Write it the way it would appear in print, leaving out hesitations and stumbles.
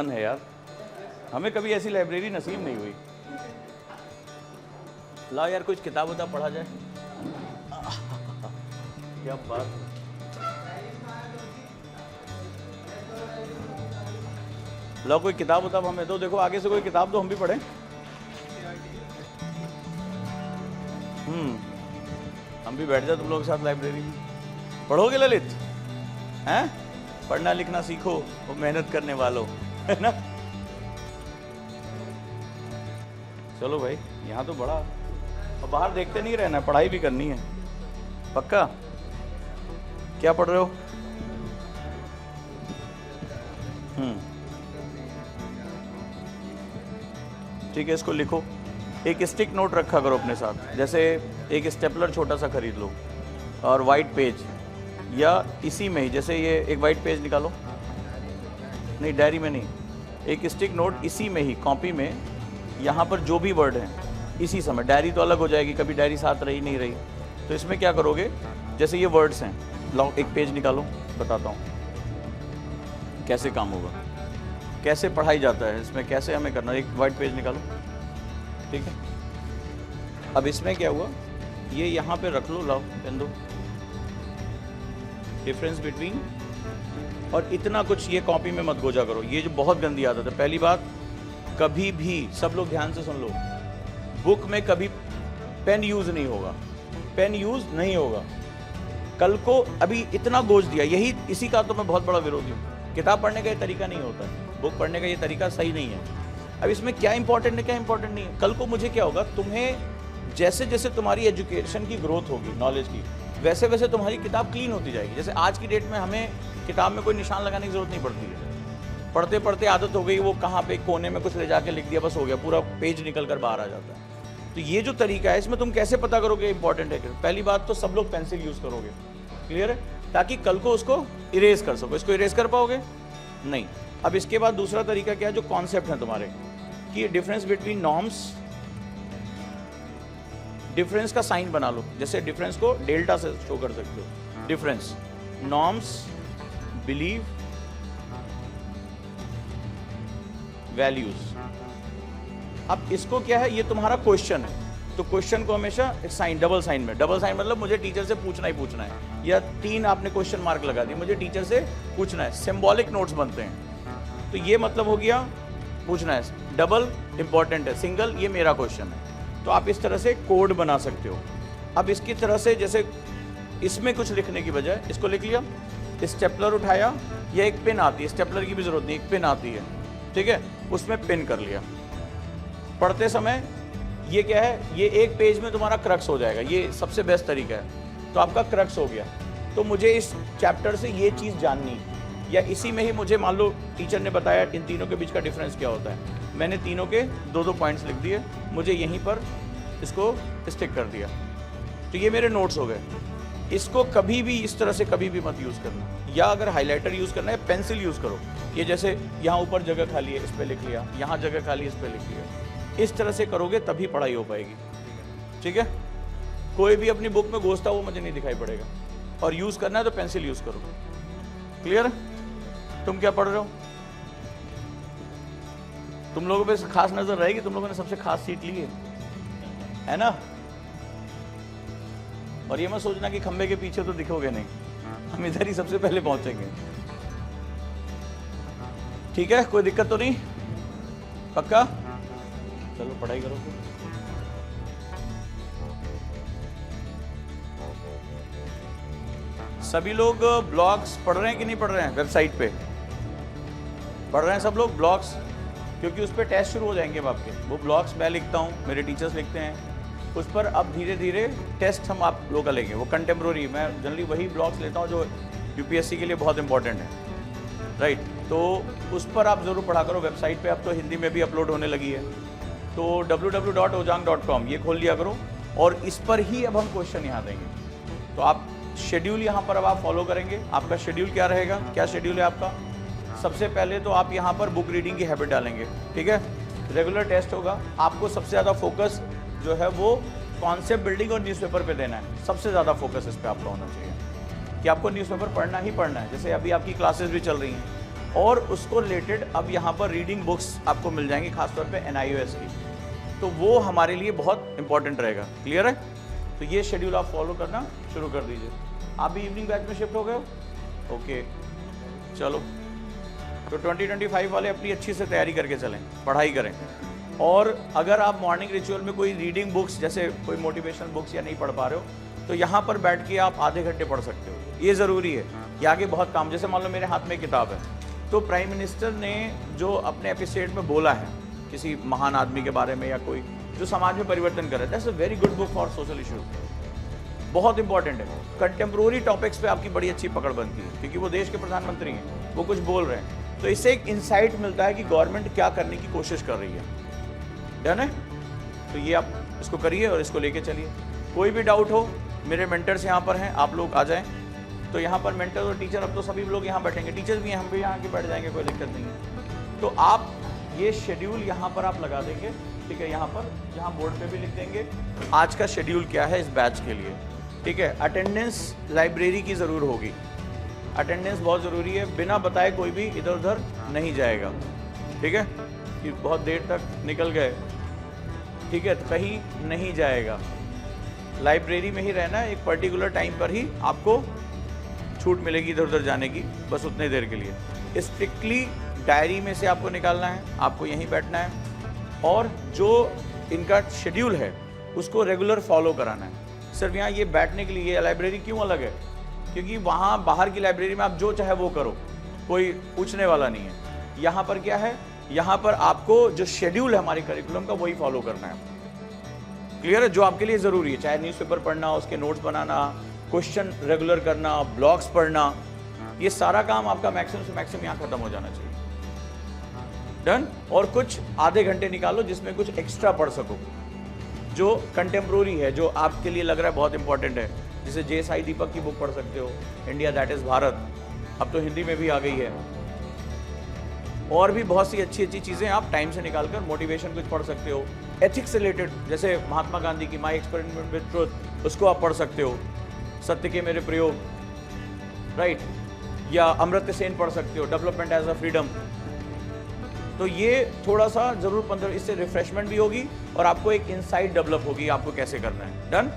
मन है यार, हमें कभी ऐसी लाइब्रेरी नसीब नहीं हुई। लाओ यार कुछ किताब उताब पढ़ा जाए। क्या बात है। लाओ कोई किताब उताब हमें दो, देखो आगे से कोई किताब दो, हम भी पढ़ें। हम भी बैठ जाए तुम लोगों के साथ लाइब्रेरी में। पढ़ोगे ललित? हैं? पढ़ना लिखना सीखो, वो मेहनत करने वालों, है ना? चलो भाई, यहाँ तो बड़ा, और बाहर देखते नहीं रहना, पढ़ाई भी करनी है। पक्का? क्या पढ़ रहे हो? ठीक है, इसको लिखो। एक स्टिक नोट रखा करो अपने साथ, जैसे एक स्टेपलर छोटा सा खरीद लो, और वाइट पेज, या इसी में ही, जैसे ये एक वाइट पेज निकालो, नहीं डायरी में नहीं, एक स्टिक नोट इसी में ही कॉपी में, यहाँ पर जो भी वर्ड हैं इसी समय, डायरी तो अलग हो जाएगी, कभी डायरी साथ रही नहीं रही, तो इसमें क्या करोगे, जैसे ये वर्ड्स हैं, लाओ एक पेज निकालो, बताता हूँ कैसे काम होगा, कैसे पढ़ाई जाता है इसमें, कैसे हमें करना। एक वाइट पेज निकालो, ठीक है। अब इसमें क्या हुआ, ये यहाँ पे रख लो, लाओ पेन दो, डिफरेंस बिटवीन, और इतना कुछ ये कॉपी में मत गोजा करो, ये जो बहुत गंदी आदत है। पहली बात, कभी भी, सब लोग ध्यान से सुन लो, बुक में कभी पेन यूज नहीं होगा, पेन यूज नहीं होगा। कल को अभी इतना गोज दिया, यही इसी का तो मैं बहुत बड़ा विरोधी हूँ। किताब पढ़ने का ये तरीका नहीं होता है, बुक पढ़ने का ये तरीका सही नहीं है। अब इसमें क्या इंपॉर्टेंट है क्या इंपॉर्टेंट नहीं है, कल को मुझे क्या होगा, तुम्हें जैसे जैसे तुम्हारी एजुकेशन की ग्रोथ होगी, नॉलेज की, वैसे वैसे तुम्हारी किताब क्लीन होती जाएगी। जैसे आज की डेट में हमें किताब में कोई निशान लगाने की जरूरत नहीं पड़ती है, पढ़ते पढ़ते आदत हो गई, वो कहाँ पे कोने में कुछ ले जाके लिख दिया, बस हो गया, पूरा पेज निकल कर बाहर आ जाता है। तो ये जो तरीका है, इसमें तुम कैसे पता करोगे इंपॉर्टेंट है? पहली बात तो सब लोग पेंसिल यूज करोगे, क्लियर है, ताकि कल को उसको इरेज कर सको। इसको इरेज कर पाओगे? नहीं। अब इसके बाद दूसरा तरीका क्या है, जो कॉन्सेप्ट है तुम्हारे, कि डिफरेंस बिटवीन नॉर्म्स, डिफरेंस का साइन बना लो, जैसे डिफरेंस को डेल्टा से शो कर सकते हो, डिफरेंस, नॉर्म्स, बिलीव, वैल्यूज। अब इसको क्या है, ये तुम्हारा क्वेश्चन है, तो क्वेश्चन को हमेशा साइन, डबल साइन में, डबल साइन मतलब मुझे टीचर से पूछना ही पूछना है, या 3 आपने क्वेश्चन मार्क लगा दिए, मुझे टीचर से पूछना है, सिंबॉलिक नोट्स बनते हैं। तो ये मतलब हो गया पूछना है, डबल इंपॉर्टेंट है, सिंगल ये मेरा क्वेश्चन है। तो आप इस तरह से कोड बना सकते हो। अब इसकी तरह से, जैसे इसमें कुछ लिखने की बजाय इसको लिख लिया, स्टेपलर उठाया, या एक पेन आती है, स्टेपलर की भी जरूरत नहीं, एक पेन आती है, ठीक है, उसमें पेन कर लिया। पढ़ते समय ये क्या है, ये एक पेज में तुम्हारा क्रक्स हो जाएगा, ये सबसे बेस्ट तरीका है। तो आपका क्रक्स हो गया, तो मुझे इस चैप्टर से ये चीज़ जाननी, या इसी में ही मुझे, मान लो टीचर ने बताया इन तीनों के बीच का डिफरेंस क्या होता है, मैंने तीनों के 2-2 पॉइंट्स लिख दिए, मुझे यहीं पर इसको स्टिक कर दिया, तो ये मेरे नोट्स हो गए। इसको कभी भी इस तरह से कभी भी मत यूज़ करना, या अगर हाइलाइटर यूज़ करना है, पेंसिल यूज़ करो। ये जैसे यहाँ ऊपर जगह खाली है, इस पर लिख लिया, यहाँ जगह खाली है, इस पर लिख लिया। इस तरह से करोगे तभी पढ़ाई हो पाएगी, ठीक है। कोई भी अपनी बुक में घोषता वो मुझे नहीं दिखाई पड़ेगा, और यूज़ करना है तो पेंसिल यूज़ करो, क्लियर है। तुम क्या पढ़ रहे हो? तुम लोगों पे खास नजर रहेगी, तुम लोगों ने सबसे खास सीट ली है ना। और ये मत सोचना कि खंबे के पीछे तो दिखोगे नहीं, हम इधर ही सबसे पहले पहुंचेंगे, ठीक है। कोई दिक्कत तो नहीं? पक्का? चलो पढ़ाई करो फिर। सभी लोग ब्लॉग्स पढ़ रहे हैं कि नहीं पढ़ रहे हैं? वेबसाइट पे पढ़ रहे हैं सब लोग ब्लॉग्स, क्योंकि उस पर टेस्ट शुरू हो जाएंगे अब आपके। वो ब्लॉग्स मैं लिखता हूँ, मेरे टीचर्स लिखते हैं, उस पर अब धीरे धीरे टेस्ट हम आप लोग का लेंगे। वो कंटेम्प्रोरी, मैं जनरली वही ब्लॉग्स लेता हूँ जो यूपीएससी के लिए बहुत इंपॉर्टेंट है, राइट। तो उस पर आप ज़रूर पढ़ा करो। वेबसाइट पे अब तो हिंदी में भी अपलोड होने लगी है, तो www.ojang.com ये खोल लिया करो, और इस पर ही अब हम क्वेश्चन यहाँ देंगे। तो आप शेड्यूल यहाँ पर अब आप फॉलो करेंगे। आपका शेड्यूल क्या रहेगा? क्या शेड्यूल है आपका? सबसे पहले तो आप यहाँ पर बुक रीडिंग की हैबिट डालेंगे, ठीक है। रेगुलर टेस्ट होगा, आपको सबसे ज़्यादा फोकस जो है वो कॉन्सेप्ट बिल्डिंग और न्यूज़पेपर पे देना है। सबसे ज़्यादा फोकस इस पर आपका होना चाहिए कि आपको न्यूज़पेपर पढ़ना ही पढ़ना है। जैसे अभी आपकी क्लासेस भी चल रही हैं, और उसको रिलेटेड अब यहाँ पर रीडिंग बुक्स आपको मिल जाएंगी, खासतौर पे NIOS की, तो वो हमारे लिए बहुत इंपॉर्टेंट रहेगा। क्लियर है? तो ये शेड्यूल आप फॉलो करना शुरू कर दीजिए। आप भी इवनिंग बैच में शिफ्ट हो गए हो? ओके, चलो। तो 2025 वाले अपनी अच्छी से तैयारी करके चलें, पढ़ाई करें। और अगर आप मॉर्निंग रिचुअल में कोई रीडिंग बुक्स, जैसे कोई मोटिवेशनल बुक्स या नहीं पढ़ पा रहे हो, तो यहाँ पर बैठ के आप आधे घंटे पढ़ सकते हो। ये ज़रूरी है कि आगे बहुत काम, जैसे मान लो मेरे हाथ में किताब है, तो प्राइम मिनिस्टर ने जो अपने एपिसोड में बोला है किसी महान आदमी के बारे में या कोई जो समाज में परिवर्तन कर रहा है, that's a very good book for social issue. बहुत इंपॉर्टेंट है। कंटेम्प्रोरी टॉपिक्स पे आपकी बड़ी अच्छी पकड़ बनती है, क्योंकि वो देश के प्रधानमंत्री हैं, वो कुछ बोल रहे हैं, तो इससे एक इंसाइट मिलता है कि गवर्नमेंट क्या करने की कोशिश कर रही है। डन है? तो ये आप इसको करिए और इसको लेके चलिए। कोई भी डाउट हो, मेरे मेंटर्स यहाँ पर हैं, आप लोग आ जाएं। तो यहाँ पर मेंटर और टीचर, अब तो सभी लोग यहाँ बैठेंगे, टीचर्स भी हैं, हम भी यहाँ के बैठ जाएंगे, कोई दिक्कत नहीं है। तो आप ये शेड्यूल यहाँ पर आप लगा देंगे, ठीक है? यहाँ पर, यहाँ बोर्ड पे भी लिख देंगे आज का शेड्यूल क्या है इस बैच के लिए, ठीक है? अटेंडेंस लाइब्रेरी की ज़रूर होगी, अटेंडेंस बहुत ज़रूरी है, बिना बताए कोई भी इधर उधर नहीं जाएगा, ठीक है? कि बहुत देर तक निकल गए, ठीक है, तो कहीं नहीं जाएगा, लाइब्रेरी में ही रहना है। एक पर्टिकुलर टाइम पर ही आपको छूट मिलेगी इधर उधर जाने की, बस उतने देर के लिए। स्ट्रिक्टली डायरी में से आपको निकालना है, आपको यहीं बैठना है, और जो इनका शेड्यूल है उसको रेगुलर फॉलो कराना है। सिर्फ यहाँ ये बैठने के लिए ये लाइब्रेरी क्यों अलग है? क्योंकि वहाँ बाहर की लाइब्रेरी में आप जो चाहे वो करो, कोई पूछने वाला नहीं है। यहाँ पर क्या है? यहाँ पर आपको जो शेड्यूल है हमारे करिकुलम का, वही फॉलो करना है। क्लियर है? जो आपके लिए ज़रूरी है, चाहे न्यूज़पेपर पढ़ना, उसके नोट्स बनाना, क्वेश्चन रेगुलर करना, ब्लॉग्स पढ़ना, ये सारा काम आपका मैक्सिमम से मैक्सिमम यहाँ खत्म हो जाना चाहिए। डन? और कुछ आधे घंटे निकालो जिसमें कुछ एक्स्ट्रा पढ़ सको, जो कंटेम्प्रोरी है, जो आपके लिए लग रहा है बहुत इंपॉर्टेंट है। जैसे JSI दीपक की बुक पढ़ सकते हो, इंडिया दैट इज़ भारत, अब तो हिंदी में भी आ गई है। और भी बहुत सी अच्छी अच्छी चीज़ें आप टाइम से निकालकर मोटिवेशन कुछ पढ़ सकते हो। एथिक्स रिलेटेड, जैसे महात्मा गांधी की माई एक्सपेरिमेंट विद ट्रुथ, उसको आप पढ़ सकते हो। सत्य के मेरे प्रयोग, राइट, या अमर्त्य सेन पढ़ सकते हो, डेवलपमेंट एज अ फ्रीडम। तो ये थोड़ा सा ज़रूर 15, इससे रिफ्रेशमेंट भी होगी और आपको एक इंसाइट डेवलप होगी आपको कैसे करना है। डन?